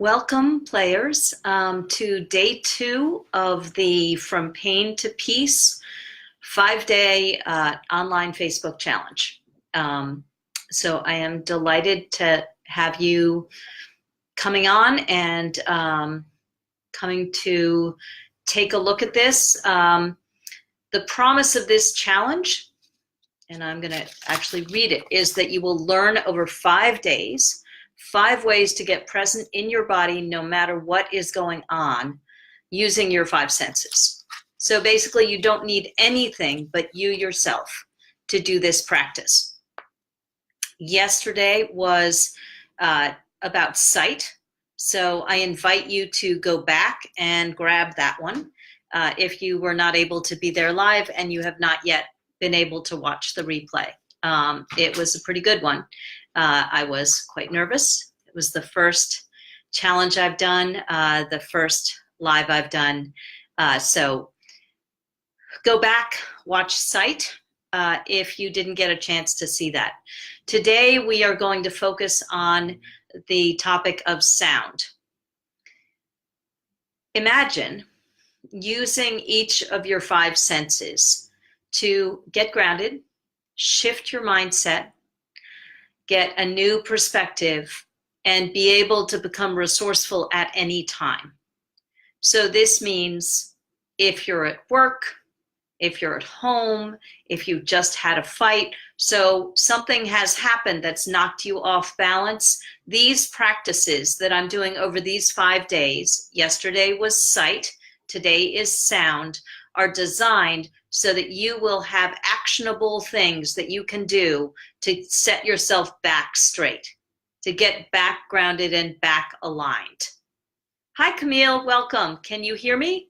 Welcome, players, to day 2 of the From Pain to Peace 5-day online Facebook challenge. So I am delighted to have you coming on and coming to take a look at this. The promise of this challenge, and I'm going to actually read it, is that you will learn over 5 days 5 ways to get present in your body no matter what is going on using your 5 senses. So basically you don't need anything but you yourself to do this practice. Yesterday was about sight, so I invite you to go back and grab that one if you were not able to be there live and you have not yet been able to watch the replay. It was a pretty good one. I was quite nervous. It was the first challenge I've done, the first live I've done. So go back, watch Sight if you didn't get a chance to see that. Today we are going to focus on the topic of sound. Imagine using each of your 5 senses to get grounded, shift your mindset, get a new perspective, and be able to become resourceful at any time. So this means if you're at work, if you're at home, if you just had a fight, so something has happened that's knocked you off balance, these practices that I'm doing over these 5 days, yesterday was sight, today is sound, are designed so that you will have actionable things that you can do to set yourself back straight, to get back grounded and back aligned. Hi, Camille, welcome. Can you hear me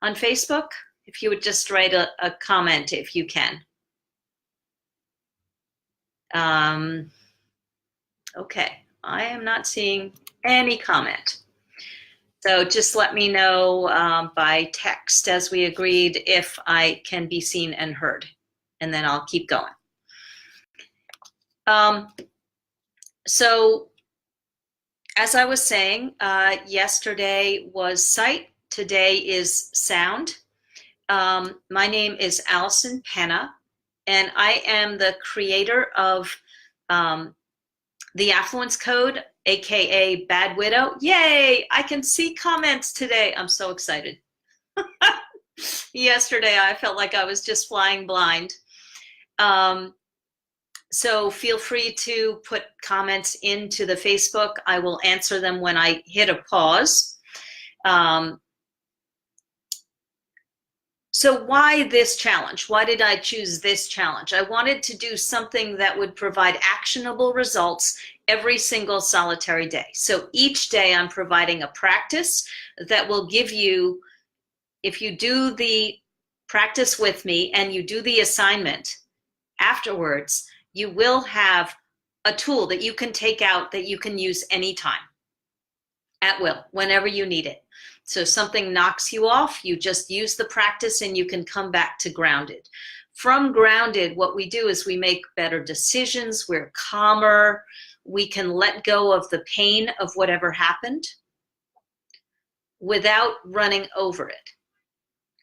on Facebook? If you would just write a comment if you can. Okay, I am not seeing any comment. So just let me know by text, as we agreed, if I can be seen and heard, and then I'll keep going. So as I was saying, yesterday was sight, today is sound. My name is Allison Penna, and I am the creator of the Affluence Code, aka Bad Widow. Yay! I can see comments today. I'm so excited. Yesterday I felt like I was just flying blind. So feel free to put comments into the Facebook. I will answer them when I hit a pause. So why this challenge? Why did I choose this challenge? I wanted to do something that would provide actionable results every single solitary day. So each day I'm providing a practice that will give you, if you do the practice with me and you do the assignment afterwards, you will have a tool that you can take out that you can use anytime, at will, whenever you need it. So something knocks you off, you just use the practice and you can come back to grounded. From grounded, what we do is we make better decisions, we're calmer, we can let go of the pain of whatever happened without running over it.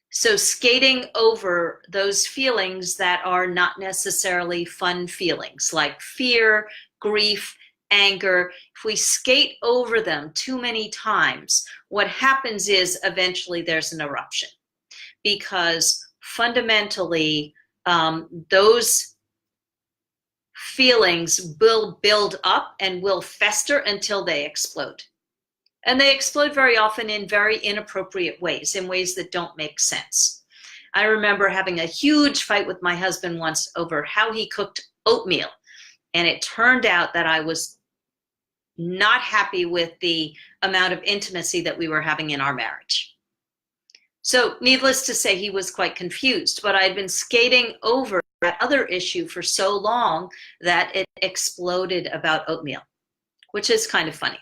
So skating over those feelings that are not necessarily fun feelings, like fear, grief, anger. If we skate over them too many times, what happens is eventually there's an eruption, because fundamentally those feelings will build up and will fester until they explode. And they explode very often in very inappropriate ways, in ways that don't make sense. I remember having a huge fight with my husband once over how he cooked oatmeal. And it turned out that I was not happy with the amount of intimacy that we were having in our marriage. So needless to say, he was quite confused, but I had been skating over that other issue for so long that it exploded about oatmeal, which is kind of funny.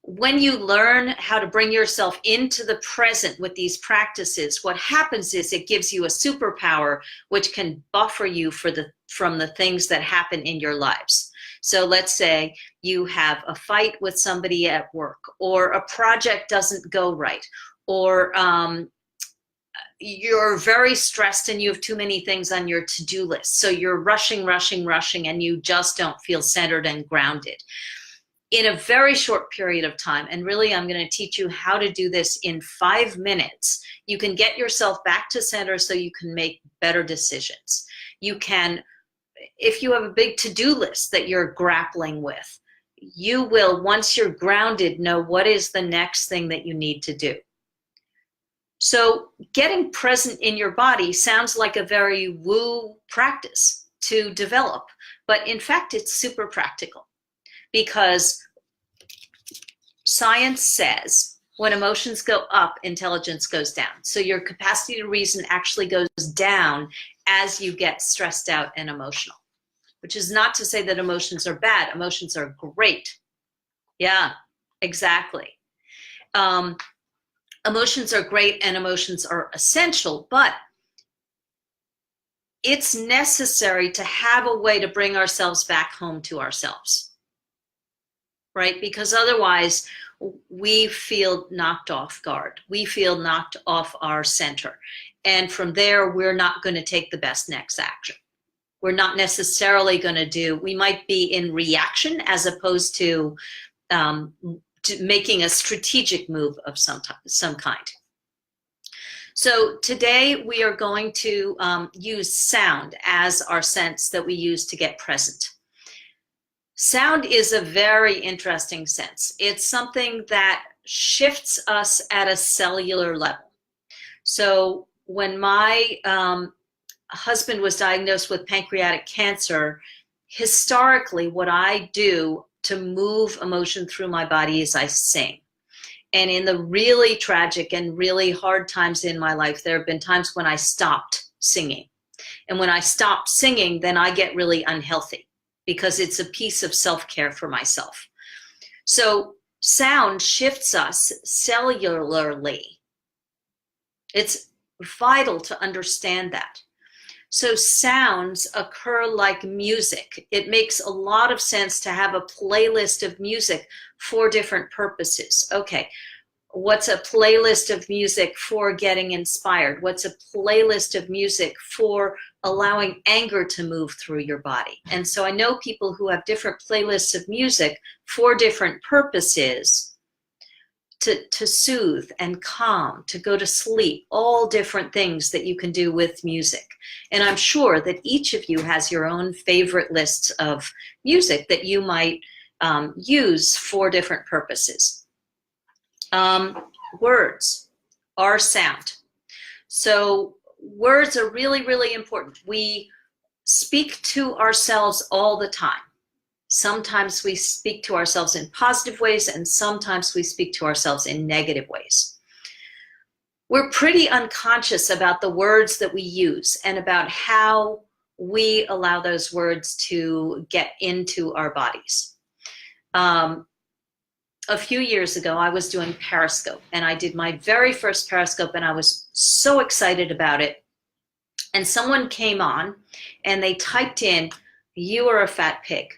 When you learn how to bring yourself into the present with these practices, what happens is it gives you a superpower which can buffer you for the from the things that happen in your lives. So let's say you have a fight with somebody at work, or a project doesn't go right, or you're very stressed and you have too many things on your to-do list. So you're rushing, and you just don't feel centered and grounded. In a very short period of time, and really I'm going to teach you how to do this in 5 minutes, you can get yourself back to center so you can make better decisions. You can, if you have a big to-do list that you're grappling with, you will, once you're grounded, know what is the next thing that you need to do. So getting present in your body sounds like a very woo practice to develop, but in fact, it's super practical, because science says when emotions go up, intelligence goes down. So your capacity to reason actually goes down as you get stressed out and emotional, which is not to say that emotions are bad. Emotions are great. Yeah, exactly. Emotions are great and emotions are essential, but it's necessary to have a way to bring ourselves back home to ourselves, right? Because otherwise we feel knocked off guard. We feel knocked off our center. And from there, we're not going to take the best next action. We're not necessarily going to do, we might be in reaction as opposed to making a strategic move of some kind. So today we are going to use sound as our sense that we use to get present. Sound is a very interesting sense. It's something that shifts us at a cellular level. So when my husband was diagnosed with pancreatic cancer, historically what I do to move emotion through my body is I sing. And in the really tragic and really hard times in my life, there have been times when I stopped singing. And when I stop singing, then I get really unhealthy, because it's a piece of self-care for myself. So sound shifts us cellularly. It's vital to understand that. So sounds occur like music. It makes a lot of sense to have a playlist of music for different purposes. Okay, what's a playlist of music for getting inspired? What's a playlist of music for allowing anger to move through your body? And so I know people who have different playlists of music for different purposes, to soothe and calm, to go to sleep, all different things that you can do with music. And I'm sure that each of you has your own favorite lists of music that you might use for different purposes. Words are sound. So words are really, really important. We speak to ourselves all the time. Sometimes we speak to ourselves in positive ways, and sometimes we speak to ourselves in negative ways. We're pretty unconscious about the words that we use and about how we allow those words to get into our bodies. A few years ago, I was doing Periscope, and I did my very first Periscope, and I was so excited about it. And someone came on, and they typed in, "You are a fat pig."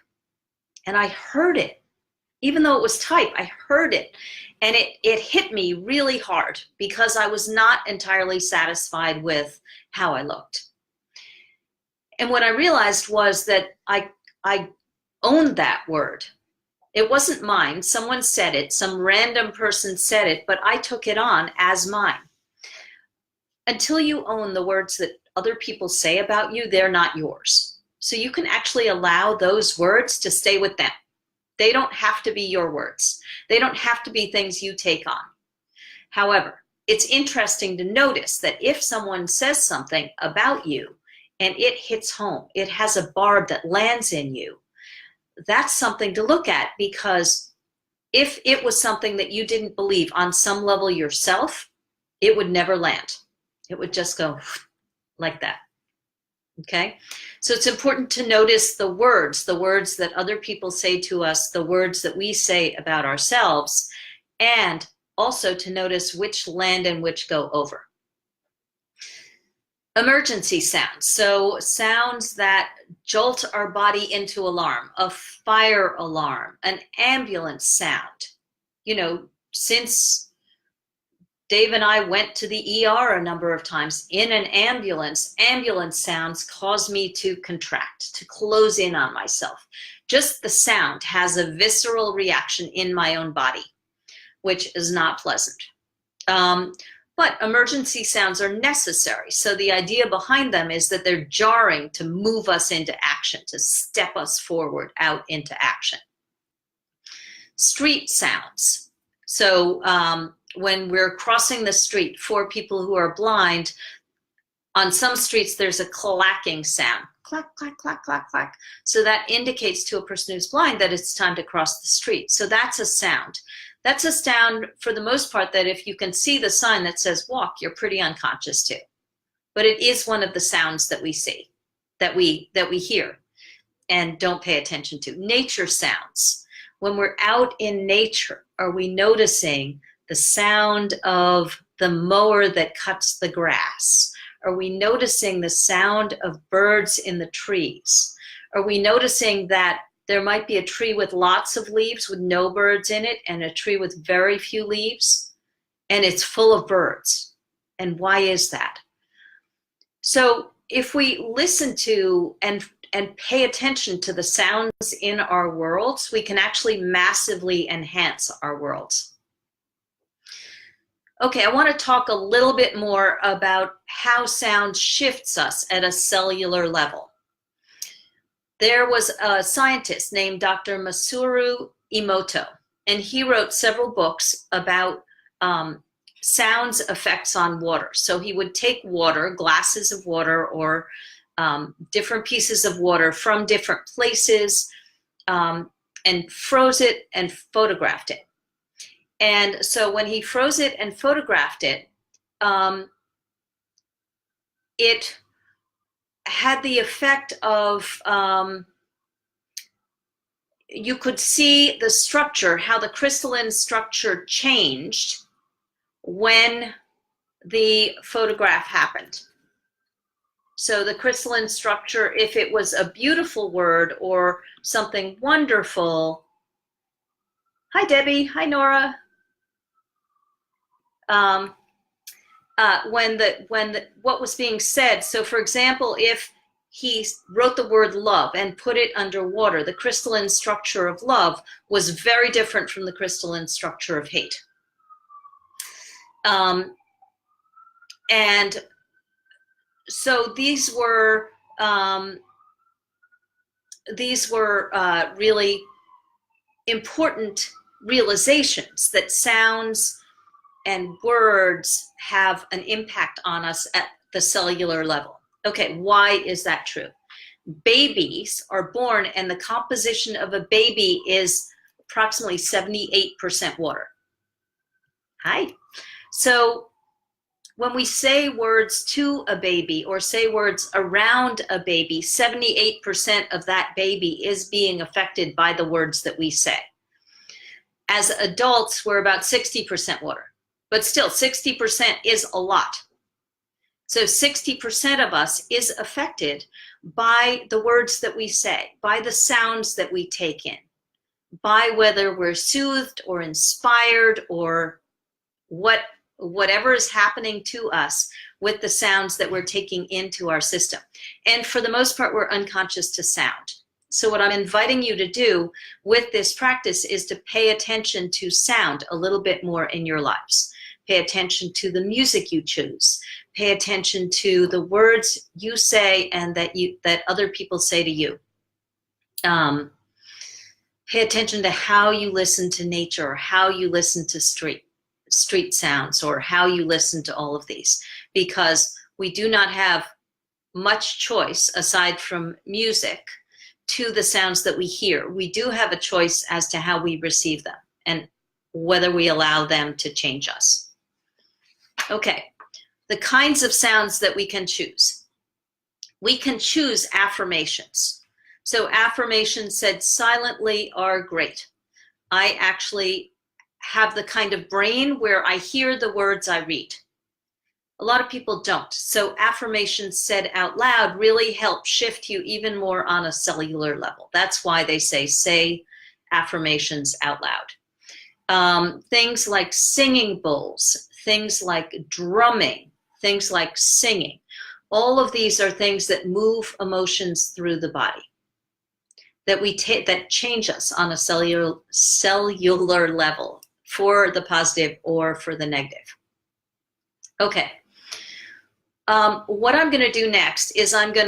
And I heard it. Even though it was typed, I heard it. And it hit me really hard, because I was not entirely satisfied with how I looked. And what I realized was that I owned that word. It wasn't mine. Someone said it. Some random person said it, but I took it on as mine. Until you own the words that other people say about you, they're not yours. So you can actually allow those words to stay with them. They don't have to be your words. They don't have to be things you take on. However, it's interesting to notice that if someone says something about you and it hits home, it has a barb that lands in you, that's something to look at, because if it was something that you didn't believe on some level yourself, it would never land. It would just go like that. Okay, so it's important to notice the words that other people say to us, the words that we say about ourselves, and also to notice which land and which go over. Emergency sounds, so sounds that jolt our body into alarm, a fire alarm, an ambulance sound. You know, since Dave and I went to the ER a number of times in an ambulance, ambulance sounds cause me to contract, to close in on myself. Just the sound has a visceral reaction in my own body, which is not pleasant. But emergency sounds are necessary. So the idea behind them is that they're jarring to move us into action, to step us forward out into action. Street sounds. So when we're crossing the street for people who are blind, on some streets there's a clacking sound. Clack, clack, clack, clack, clack. So that indicates to a person who's blind that it's time to cross the street. So that's a sound. That's a sound, for the most part, that if you can see the sign that says walk, you're pretty unconscious to. But it is one of the sounds that we see, that we hear and don't pay attention to. Nature sounds. When we're out in nature, are we noticing the sound of the mower that cuts the grass? Are we noticing the sound of birds in the trees? Are we noticing that there might be a tree with lots of leaves with no birds in it, and a tree with very few leaves, and it's full of birds? And why is that? So if we listen to and pay attention to the sounds in our worlds, we can actually massively enhance our worlds. Okay, I want to talk a little bit more about how sound shifts us at a cellular level. There was a scientist named Dr. Masaru Emoto, and he wrote several books about sounds effects on water. So he would take water, glasses of water, or different pieces of water from different places, and froze it and photographed it. And so when he froze it and photographed it, it had the effect of, you could see the structure, how the crystalline structure changed when the photograph happened. So the crystalline structure, if it was a beautiful word or something wonderful. Hi, Debbie. Hi, Nora. What was being said. So for example, if he wrote the word love and put it underwater, the crystalline structure of love was very different from the crystalline structure of hate. And so these were really important realizations that sounds and words have an impact on us at the cellular level. Okay, why is that true? Babies are born, and the composition of a baby is approximately 78% water. Hi. So when we say words to a baby or say words around a baby, 78% of that baby is being affected by the words that we say. As adults, we're about 60% water. But still, 60% is a lot. So 60% of us is affected by the words that we say, by the sounds that we take in, by whether we're soothed or inspired or whatever is happening to us with the sounds that we're taking into our system. And for the most part, we're unconscious to sound. So what I'm inviting you to do with this practice is to pay attention to sound a little bit more in your lives. Pay attention to the music you choose. Pay attention to the words you say and that other people say to you. Pay attention to how you listen to nature, or how you listen to street sounds, or how you listen to all of these, because we do not have much choice aside from music to the sounds that we hear. We do have a choice as to how we receive them and whether we allow them to change us. Okay, the kinds of sounds that we can choose. We can choose affirmations. So affirmations said silently are great. I actually have the kind of brain where I hear the words I read. A lot of people don't. So affirmations said out loud really help shift you even more on a cellular level. That's why they say affirmations out loud. Things like singing bowls, things like drumming, things like singing. All of these are things that move emotions through the body, that that change us on a cellular level, for the positive or for the negative. Okay. What I'm going to do next is I'm going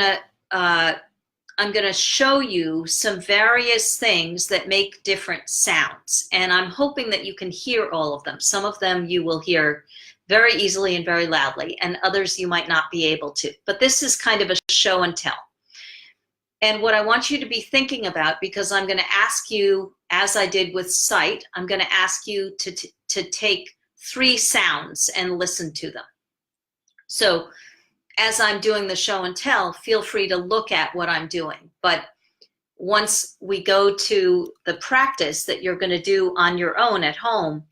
to show you some various things that make different sounds, and I'm hoping that you can hear all of them. Some of them you will hear very easily and very loudly, and others you might not be able to. But this is kind of a show and tell. And what I want you to be thinking about, because I'm going to ask you, as I did with sight, I'm going to ask you to take 3 sounds and listen to them. So as I'm doing the show and tell, feel free to look at what I'm doing. But once we go to the practice that you're going to do on your own at home,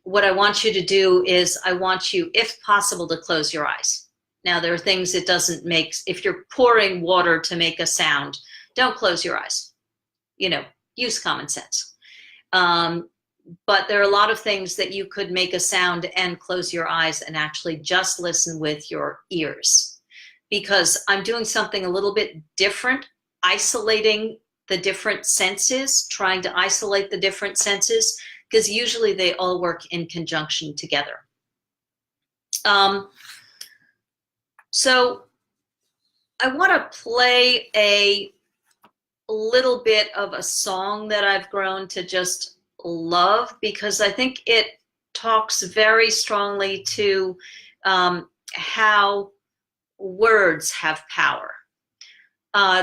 what I want you to do is I want you, if possible, to close your eyes. Now, there are things it doesn't make. If you're pouring water to make a sound, don't close your eyes. You know, use common sense. But there are a lot of things that you could make a sound and close your eyes and actually just listen with your ears. Because I'm doing something a little bit different, isolating the different senses, trying to isolate the different senses, because usually they all work in conjunction together. So I want to play a little bit of a song that I've grown to just love, because I think it talks very strongly to how words have power.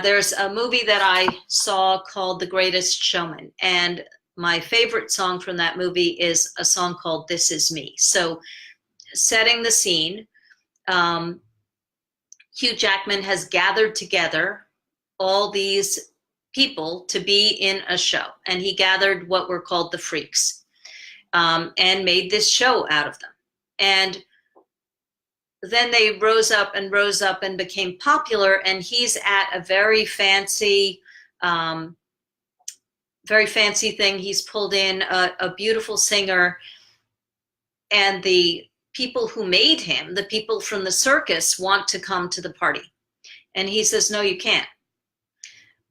There's a movie that I saw called The Greatest Showman, and my favorite song from that movie is a song called This Is Me. So setting the scene, Hugh Jackman has gathered together all these people to be in a show, and he gathered what were called the freaks, and made this show out of them. And then they rose up and became popular, and he's at a very fancy thing. He's pulled in a beautiful singer, and the people who made him, the people from the circus, want to come to the party. And he says, no, you can't.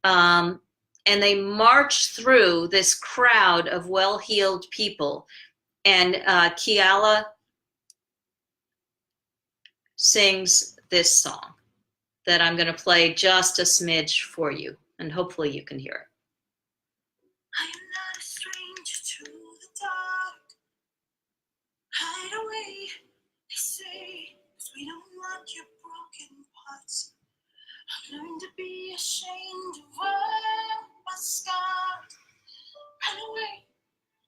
And they march through this crowd of well-heeled people, and Keala sings this song that I'm going to play just a smidge for you, and hopefully you can hear it. I am not a stranger to the dark. Hide away, they say, 'cause we don't want your broken parts. I've learned to be ashamed of what was scarred. Run away,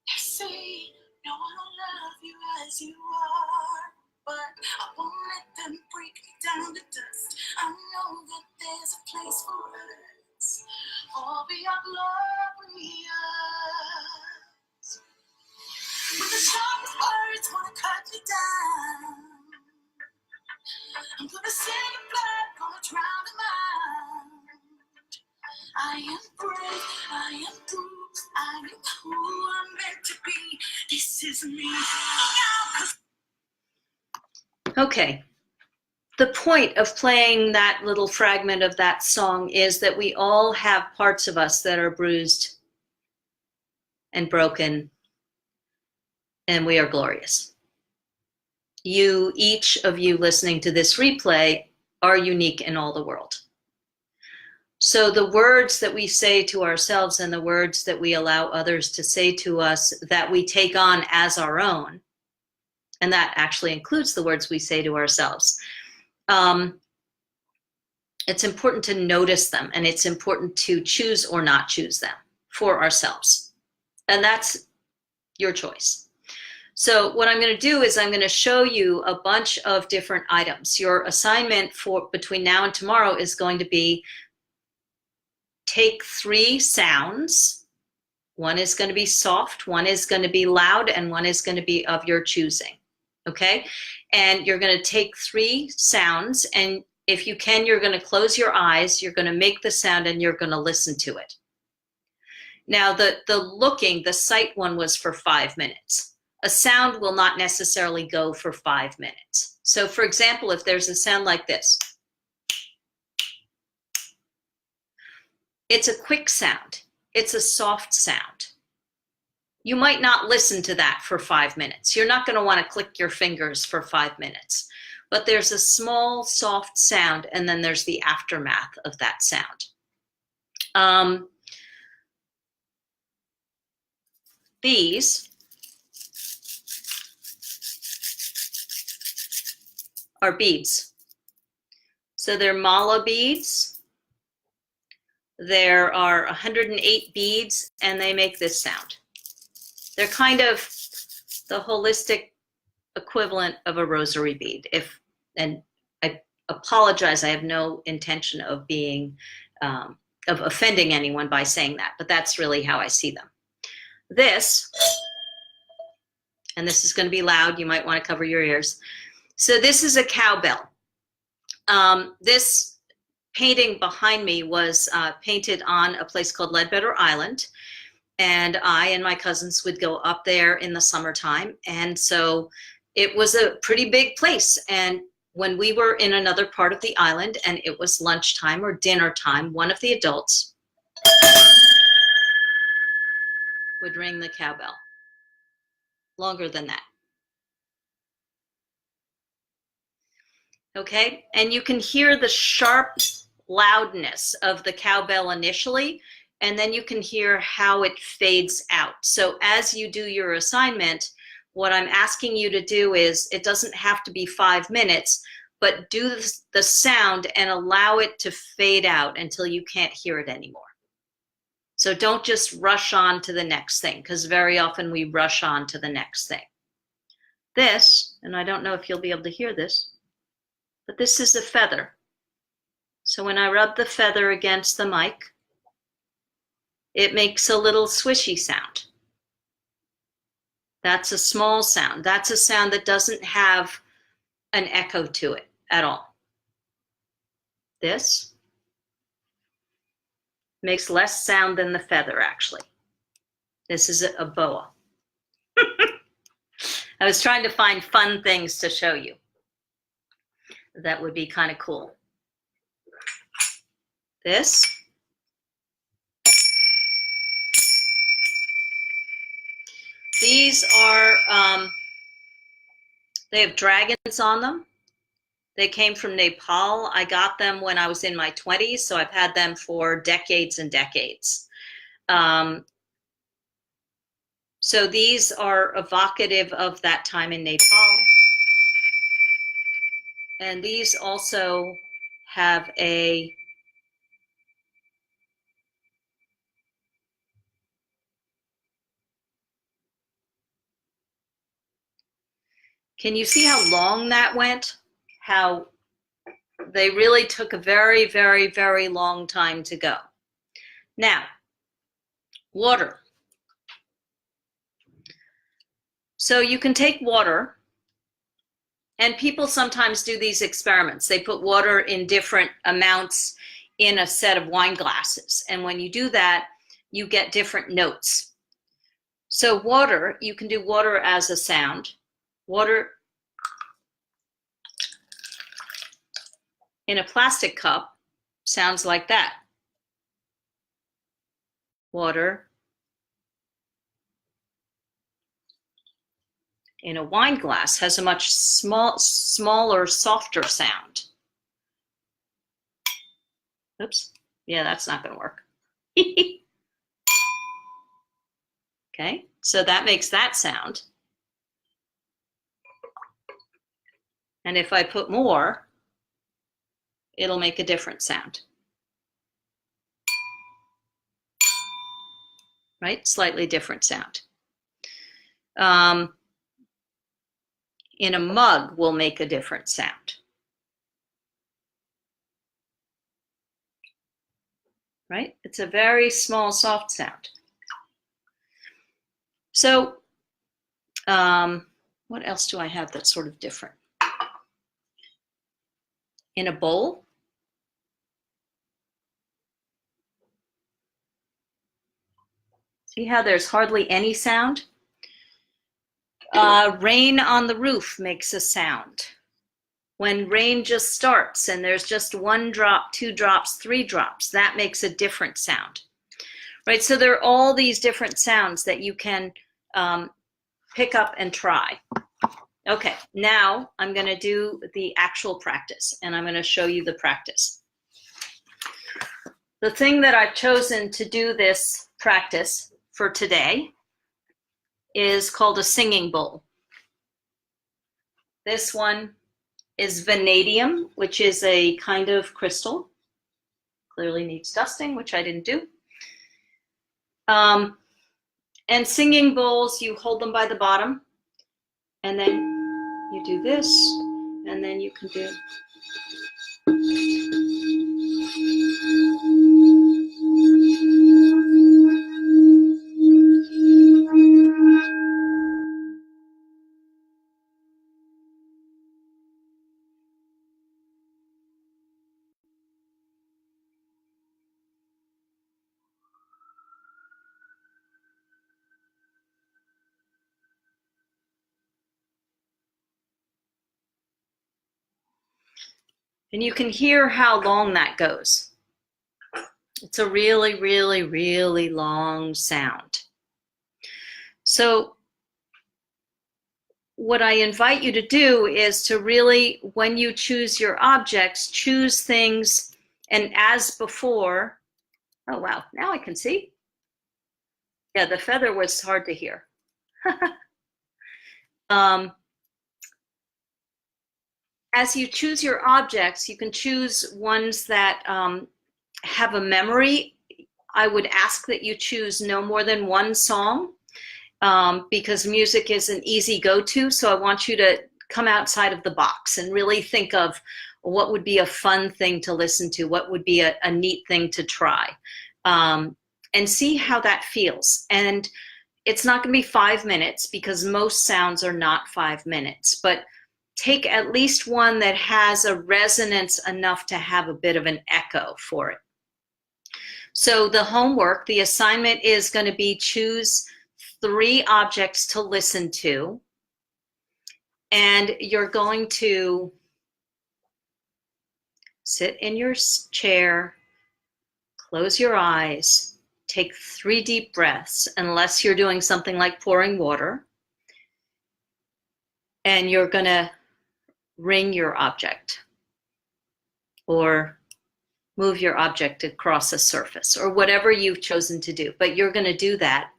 they say, no one will love you as you are. But I won't let them break me down to dust. I know that there's a place for us, all we are glorious. When the sharpest words wanna cut me down, I'm gonna sing a blood, gonna drown them out. I am brave, I am bruised, I am who I'm meant to be. This is me. Okay. The point of playing that little fragment of that song is that we all have parts of us that are bruised and broken, and we are glorious. You, each of you listening to this replay, are unique in all the world. So the words that we say to ourselves and the words that we allow others to say to us that we take on as our own, and that actually includes the words we say to ourselves, it's important to notice them, and it's important to choose or not choose them for ourselves. And that's your choice. So what I'm going to do is I'm going to show you a bunch of different items. Your assignment for between now and tomorrow is going to be take 3 sounds. One is going to be soft, one is going to be loud, and one is going to be of your choosing. okay? And you're going to take 3 sounds, and if you can, you're going to close your eyes, you're going to make the sound, and you're going to listen to it. Now, the sight one was for 5 minutes. A sound will not necessarily go for 5 minutes. So for example, if there's a sound like this, it's a quick sound. It's a soft sound. You might not listen to that for 5 minutes. You're not going to want to click your fingers for 5 minutes. But there's a small, soft sound, and then there's the aftermath of that sound. These are beads. So they're mala beads. There are 108 beads, and they make this sound. They're kind of the holistic equivalent of a rosary bead. And I apologize, I have no intention of being, of offending anyone by saying that, but that's really how I see them. This, and this is going to be loud, you might want to cover your ears. So this is a cowbell. This painting behind me was painted on a place called Ledbetter Island. And I and my cousins would go up there in the summertime. And so it was a pretty big place. And when we were in another part of the island and it was lunchtime or dinner time, one of the adults would ring the cowbell. Longer than that. Okay, and you can hear the sharp loudness of the cowbell initially, and then you can hear how it fades out. So as you do your assignment, what I'm asking you to do is, it doesn't have to be 5 minutes, but do the sound and allow it to fade out until you can't hear it anymore. So don't just rush on to the next thing, because very often we rush on to the next thing. This, and I don't know if you'll be able to hear this, but this is a feather. So when I rub the feather against the mic, it makes a little swishy sound. That's a small sound. That's a sound that doesn't have an echo to it at all. This makes less sound than the feather, actually. This is a boa. I was trying to find fun things to show you. That would be kind of cool. This. These are, they have dragons on them. They came from Nepal. I got them when I was in my 20s, so I've had them for decades and decades. So these are evocative of that time in Nepal. And these also have a can you see how long that went? How they really took a very, very, very long time to go. Now, water. So you can take water, and people sometimes do these experiments. They put water in different amounts in a set of wine glasses. And when you do that, you get different notes. So water, you can do water as a sound. Water in a plastic cup sounds like that. Water in a wine glass has a much smaller, softer sound. Oops, yeah, that's not going to work. Okay, so that makes that sound. And if I put more, it'll make a different sound. Right, slightly different sound. In a mug will make a different sound. Right? It's a very small, soft sound. So What else do I have that's sort of different? In a bowl. See how there's hardly any sound? Rain on the roof makes a sound. When rain just starts and there's just 1 drop, 2 drops, 3 drops, that makes a different sound, right? So there are all these different sounds that you can pick up and try. Okay, now I'm going to do the actual practice, and I'm going to show you the practice. The thing that I've chosen to do this practice for today is called a singing bowl. This one is vanadium, which is a kind of crystal. Clearly needs dusting, which I didn't do. And singing bowls, you hold them by the bottom, and then you do this, and then you can do. And you can hear how long that goes. It's a really, really, really long sound. So what I invite you to do is to really, when you choose your objects, choose things, and as before, oh wow, now I can see. Yeah, the feather was hard to hear. As you choose your objects, you can choose ones that have a memory. I would ask that you choose no more than 1 song because music is an easy go-to. So I want you to come outside of the box and really think of what would be a fun thing to listen to, what would be a neat thing to try, and see how that feels. And it's not going to be 5 minutes because most sounds are not 5 minutes, but take at least one that has a resonance enough to have a bit of an echo for it. So the homework, the assignment is going to be choose 3 objects to listen to, and you're going to sit in your chair, close your eyes, take 3 deep breaths, unless you're doing something like pouring water, and you're going to ring your object or move your object across a surface or whatever you've chosen to do. But you're going to do that,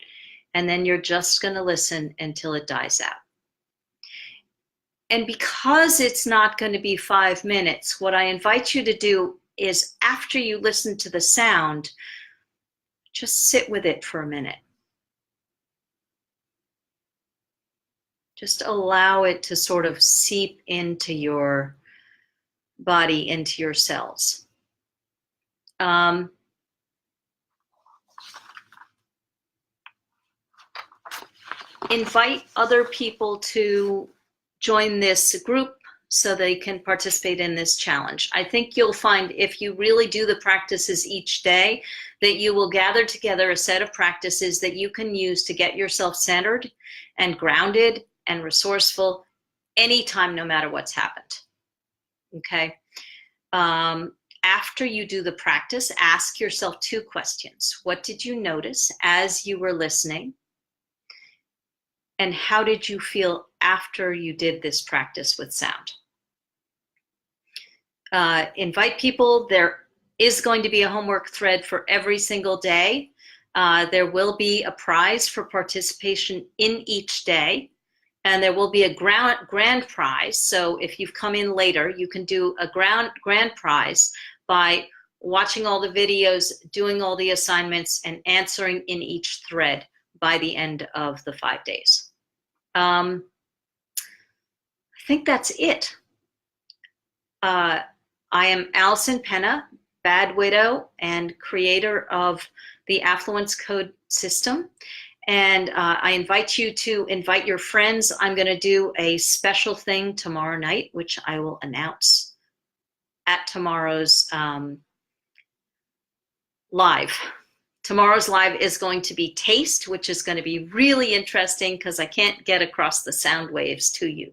and then you're just going to listen until it dies out. And because it's not going to be 5 minutes, what I invite you to do is after you listen to the sound, just sit with it for a minute. Just allow it to sort of seep into your body, into your cells. Invite other people to join this group so they can participate in this challenge. I think you'll find if you really do the practices each day, that you will gather together a set of practices that you can use to get yourself centered and grounded and resourceful anytime, no matter what's happened. Okay. After you do the practice, ask yourself 2 questions. What did you notice as you were listening? And how did you feel after you did this practice with sound? Invite people. There is going to be a homework thread for every single day. There will be a prize for participation in each day. And there will be a grand prize. So if you've come in later, you can do a grand prize by watching all the videos, doing all the assignments, and answering in each thread by the end of the 5 days. I think that's it. I am Allison Penna, Bad Widow and creator of the Affluence Code system. And I invite you to invite your friends. I'm going to do a special thing tomorrow night, which I will announce at tomorrow's live. Tomorrow's live is going to be taste, which is going to be really interesting because I can't get across the sound waves to you.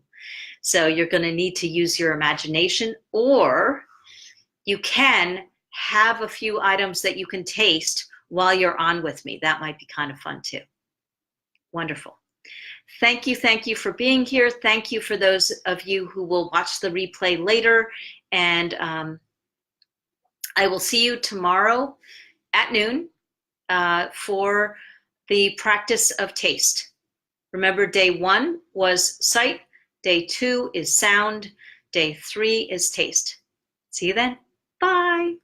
So you're going to need to use your imagination, or you can have a few items that you can taste while you're on with me. That might be kind of fun too. Wonderful. Thank you for being here. Thank you for those of you who will watch the replay later. And I will see you tomorrow at noon for the practice of taste. Remember, day 1 was sight, day 2 is sound, day 3 is taste. See you then. Bye.